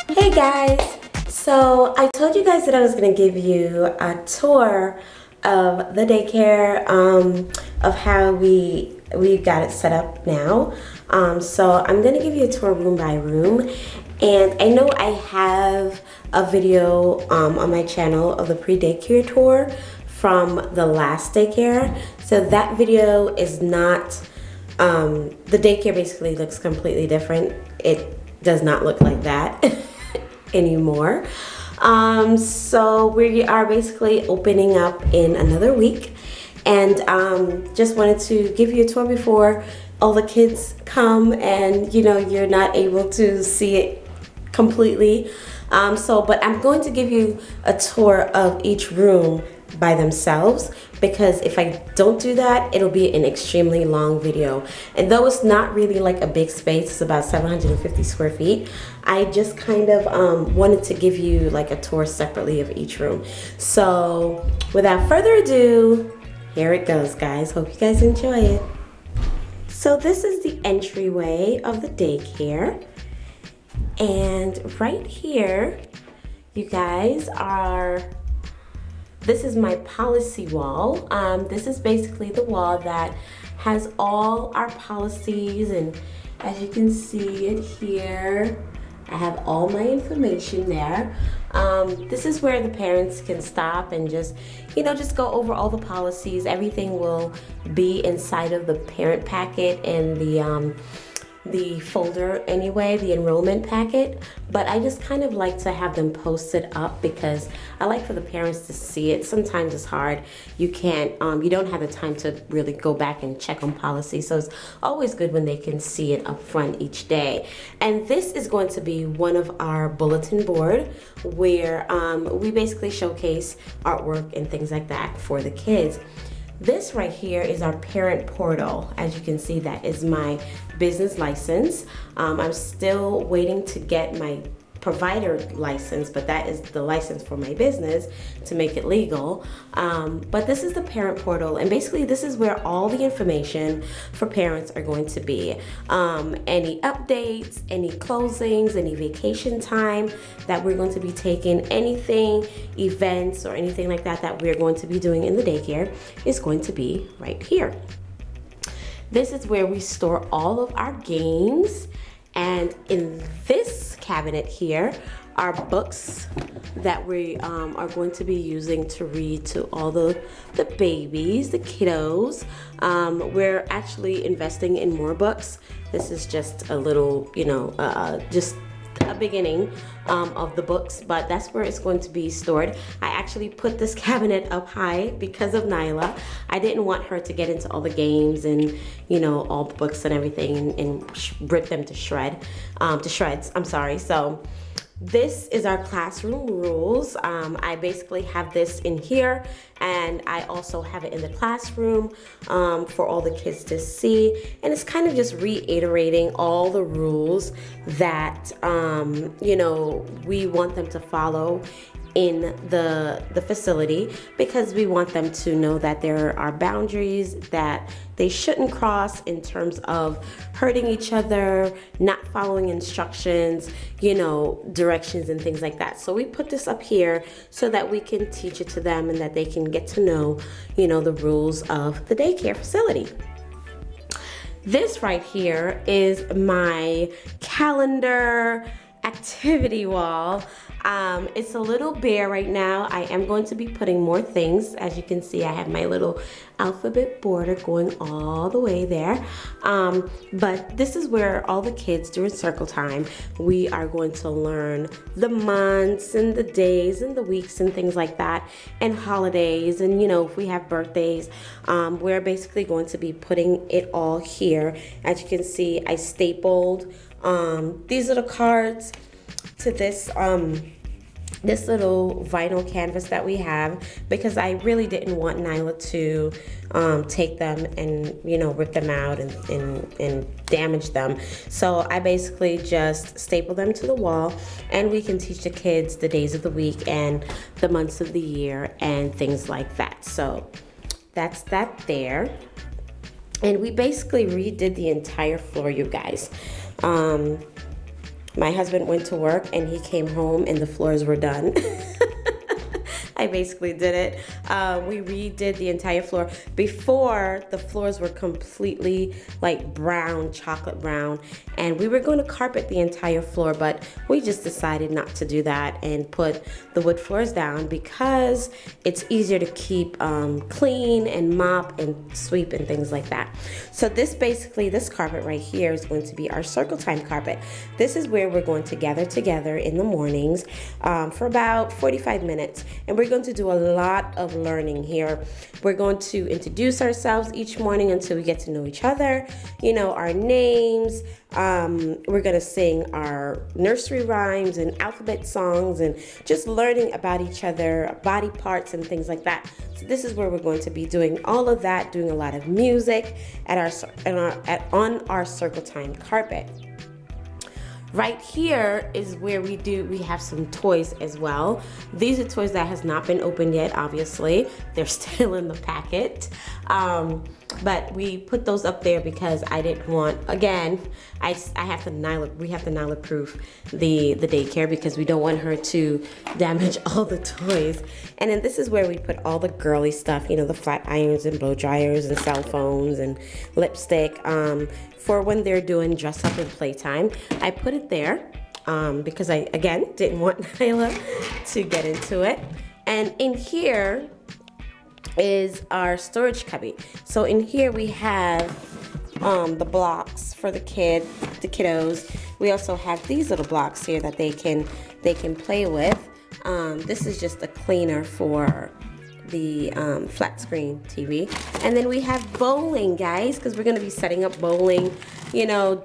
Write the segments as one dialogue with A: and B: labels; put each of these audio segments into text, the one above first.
A: Hey guys, so I told you guys that I was going to give you a tour of the daycare, of how we got it set up now. So I'm going to give you a tour room by room, and I know I have a video on my channel of the pre-daycare tour from the last daycare. So that video is not, the daycare basically looks completely different. It does not look like that anymore. So we are basically opening up in another week, and just wanted to give you a tour before all the kids come and you're not able to see it completely. But I'm going to give you a tour of each room by themselves, because if I don't do that, it'll be an extremely long video. And though it's not really like a big space, it's about 750 square feet, I just kind of wanted to give you like a tour separately of each room. So without further ado, here it goes, guys. Hope you guys enjoy it. So this is the entryway of the daycare, and right here, you guys, this is my policy wall. This is basically the wall that has all our policies, and as you can see it here, I have all my information there. This is where the parents can stop and just go over all the policies. Everything will be inside of the parent packet and the folder anyway, the enrollment packet, but I just kind of like to have them posted up because I like for the parents to see it. Sometimes it's hard. You can't, you don't have the time to really go back and check on policy, so it's always good when they can see it up front each day. And this is going to be one of our bulletin board where we basically showcase artwork and things like that for the kids. This right here is our parent portal. As you can see, that is my business license. I'm still waiting to get my provider license, but that is the license for my business to make it legal. But this is the parent portal, and basically this is where all the information for parents are going to be. Any updates, any closings, any vacation time that we're going to be taking, anything, events or anything like that that we're going to be doing in the daycare is going to be right here. This is where we store all of our games, and in this cabinet here are books that we are going to be using to read to all the babies, the kiddos. We're actually investing in more books. This is just a little, just a beginning of the books, but that's where it's going to be stored. I actually put this cabinet up high because of Nyla. I didn't want her to get into all the games and all the books and everything and rip them to shreds. I'm sorry. So this is our classroom rules. I basically have this in here, and I also have it in the classroom for all the kids to see. And it's kind of just reiterating all the rules that, we want them to follow in the facility, because we want them to know that there are boundaries that they shouldn't cross in terms of hurting each other, not following instructions, directions and things like that. So we put this up here so that we can teach it to them and that they can get to know, the rules of the daycare facility. This right here is my calendar activity wall. It's a little bare right now. I am going to be putting more things. As you can see, I have my little alphabet border going all the way there. But this is where all the kids during circle time, we are going to learn the months and the days and the weeks and things like that, and holidays, and if we have birthdays, we're basically going to be putting it all here. As you can see, I stapled these little cards to this this little vinyl canvas that we have, because I really didn't want Nyla to take them and rip them out and damage them. So I basically just staple them to the wall, and we can teach the kids the days of the week and the months of the year and things like that. So that's that there. And we basically redid the entire floor, you guys. My husband went to work and he came home and the floors were done. I basically did it. We redid the entire floor. Before, the floors were completely like brown, chocolate brown, and we were going to carpet the entire floor, but we just decided not to do that and put the wood floors down because it's easier to keep clean and mop and sweep and things like that. So this carpet right here is going to be our circle time carpet. This is where we're going to gather together in the mornings for about 45 minutes, and we're going to do a lot of learning here. We're going to introduce ourselves each morning until we get to know each other, you know, our names. We're going to sing our nursery rhymes and alphabet songs and just learning about each other, body parts and things like that. So this is where we're going to be doing all of that, doing a lot of music on our circle time carpet. Right here is where we have some toys as well. These are toys that has not been opened yet, obviously. They're still in the packet. But we put those up there because I didn't want, again, we have to Nyla proof the daycare because we don't want her to damage all the toys. And then this is where we put all the girly stuff, you know, the flat irons and blow dryers and cell phones and lipstick. For when they're doing dress up and playtime. I put it there because I, again, didn't want Nyla to get into it. And in here is our storage cubby. So in here we have the blocks for the kiddos. We also have these little blocks here that they can play with. This is just a cleaner for the flat screen TV. And then we have bowling, guys, because we're going to be setting up bowling, you know,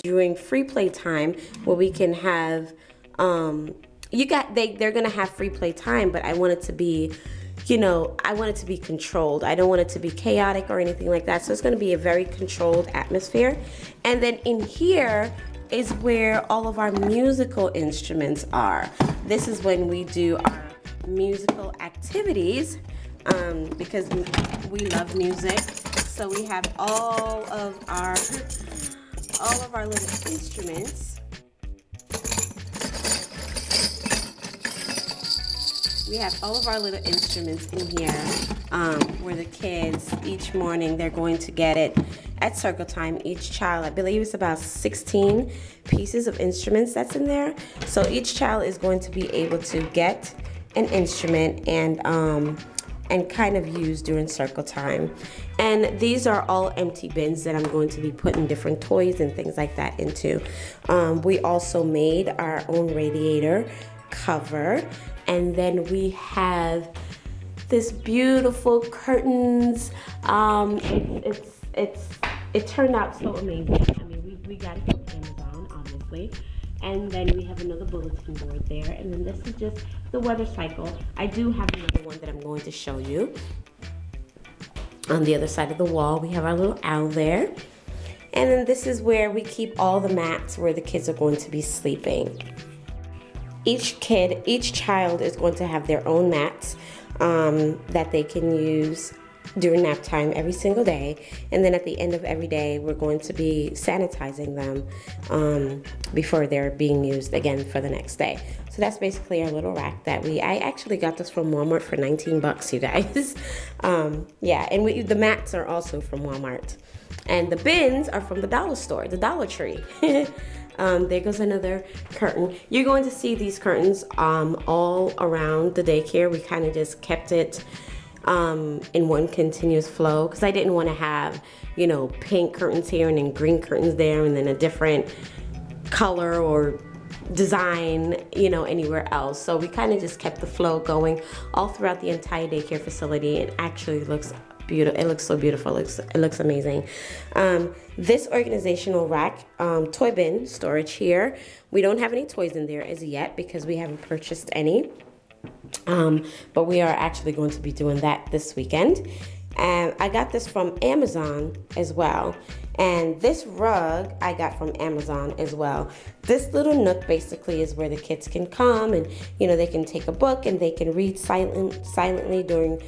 A: during free play time where we can have, they're going to have free play time, but I want it to be, you know, I want it to be controlled. I don't want it to be chaotic or anything like that. So it's going to be a very controlled atmosphere. And then in here is where all of our musical instruments are. This is when we do our musical activities because we love music. So we have all of our little instruments. We have all of our little instruments in here where the kids, each morning, they're going to get it at circle time. Each child, I believe it's about 16 pieces of instruments that's in there. So each child is going to be able to get an instrument and kind of use during circle time. And these are all empty bins that I'm going to be putting different toys and things like that into. We also made our own radiator cover, and then we have this beautiful curtains. It turned out so amazing. I mean, we got it from Amazon, obviously. And then we have another bulletin board there. And then this is just the weather cycle. I do have another one that I'm going to show you. On the other side of the wall, we have our little owl there. And then this is where we keep all the mats where the kids are going to be sleeping. Each child is going to have their own mats that they can use during nap time every single day. And then at the end of every day, we're going to be sanitizing them before they're being used again for the next day. So that's basically our little rack that I actually got this from Walmart for 19 bucks, you guys. Yeah, and the mats are also from Walmart. And the bins are from the dollar store, the Dollar Tree. There goes another curtain. You're going to see these curtains all around the daycare. We kind of just kept it in one continuous flow because I didn't want to have, you know, pink curtains here and then green curtains there and then a different color or design, you know, anywhere else. So we kind of just kept the flow going all throughout the entire daycare facility. It actually looks beautiful. It looks so beautiful. It looks amazing. This organizational rack, toy bin storage here. We don't have any toys in there as yet because we haven't purchased any. But we are actually going to be doing that this weekend. And I got this from Amazon as well. And this rug I got from Amazon as well. This little nook basically is where the kids can come and, you know, they can take a book and they can read silently during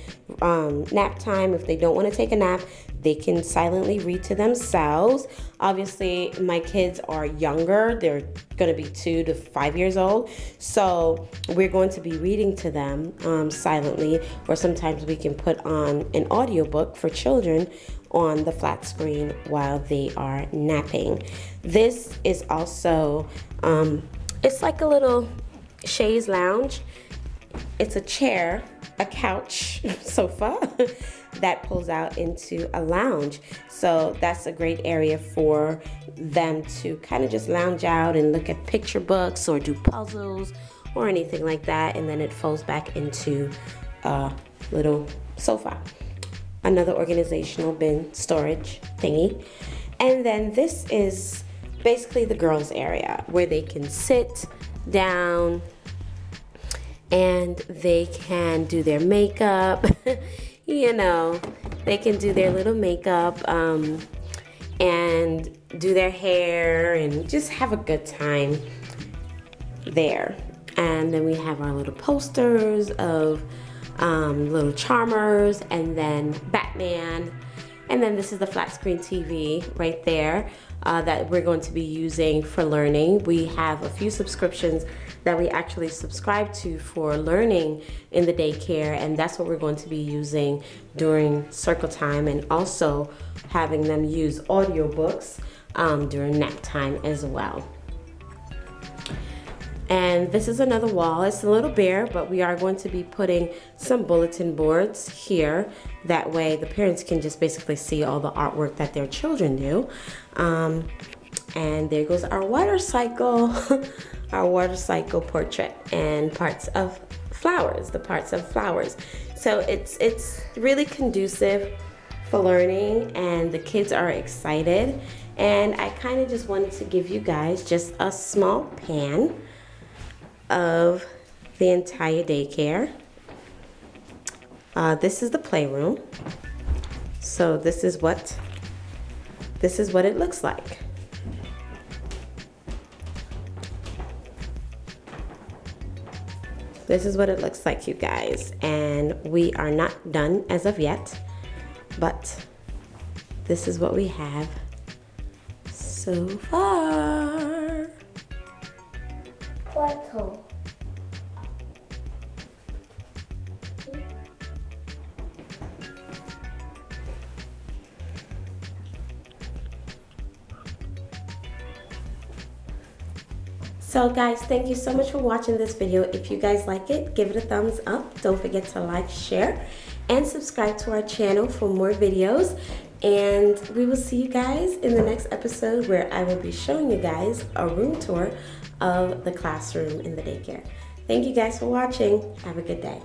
A: nap time if they don't want to take a nap. They can silently read to themselves. Obviously, my kids are younger. They're going to be 2 to 5 years old. So we're going to be reading to them silently, or sometimes we can put on an audiobook for children on the flat screen while they are napping. This is also, it's like a little chaise lounge. It's a chair, a couch, sofa that pulls out into a lounge. So that's a great area for them to kind of just lounge out and look at picture books or do puzzles or anything like that. And then it folds back into a little sofa. Another organizational bin storage thingy. And then this is basically the girls' area where they can sit down and they can do their makeup. You know, they can do their little makeup and do their hair and just have a good time there. And then we have our little posters of little Charmers and then Batman. And then this is the flat screen TV right there that we're going to be using for learning. We have a few subscriptions that we actually subscribe to for learning in the daycare, and that's what we're going to be using during circle time, and also having them use audiobooks during nap time as well. And this is another wall. It's a little bare, but we are going to be putting some bulletin boards here. That way the parents can just basically see all the artwork that their children do. And there goes our water cycle, our water cycle portrait and parts of flowers, the parts of flowers. So it's really conducive for learning, and the kids are excited. And I kind of just wanted to give you guys just a small pan of the entire daycare. This is the playroom. So this is what it looks like. This is what it looks like, you guys. And we are not done as of yet, but this is what we have so far.
B: Bottle.
A: So guys, thank you so much for watching this video. If you guys like it, give it a thumbs up. Don't forget to like, share, and subscribe to our channel for more videos. And we will see you guys in the next episode, where I will be showing you guys a room tour of the classroom in the daycare. Thank you guys for watching. Have a good day.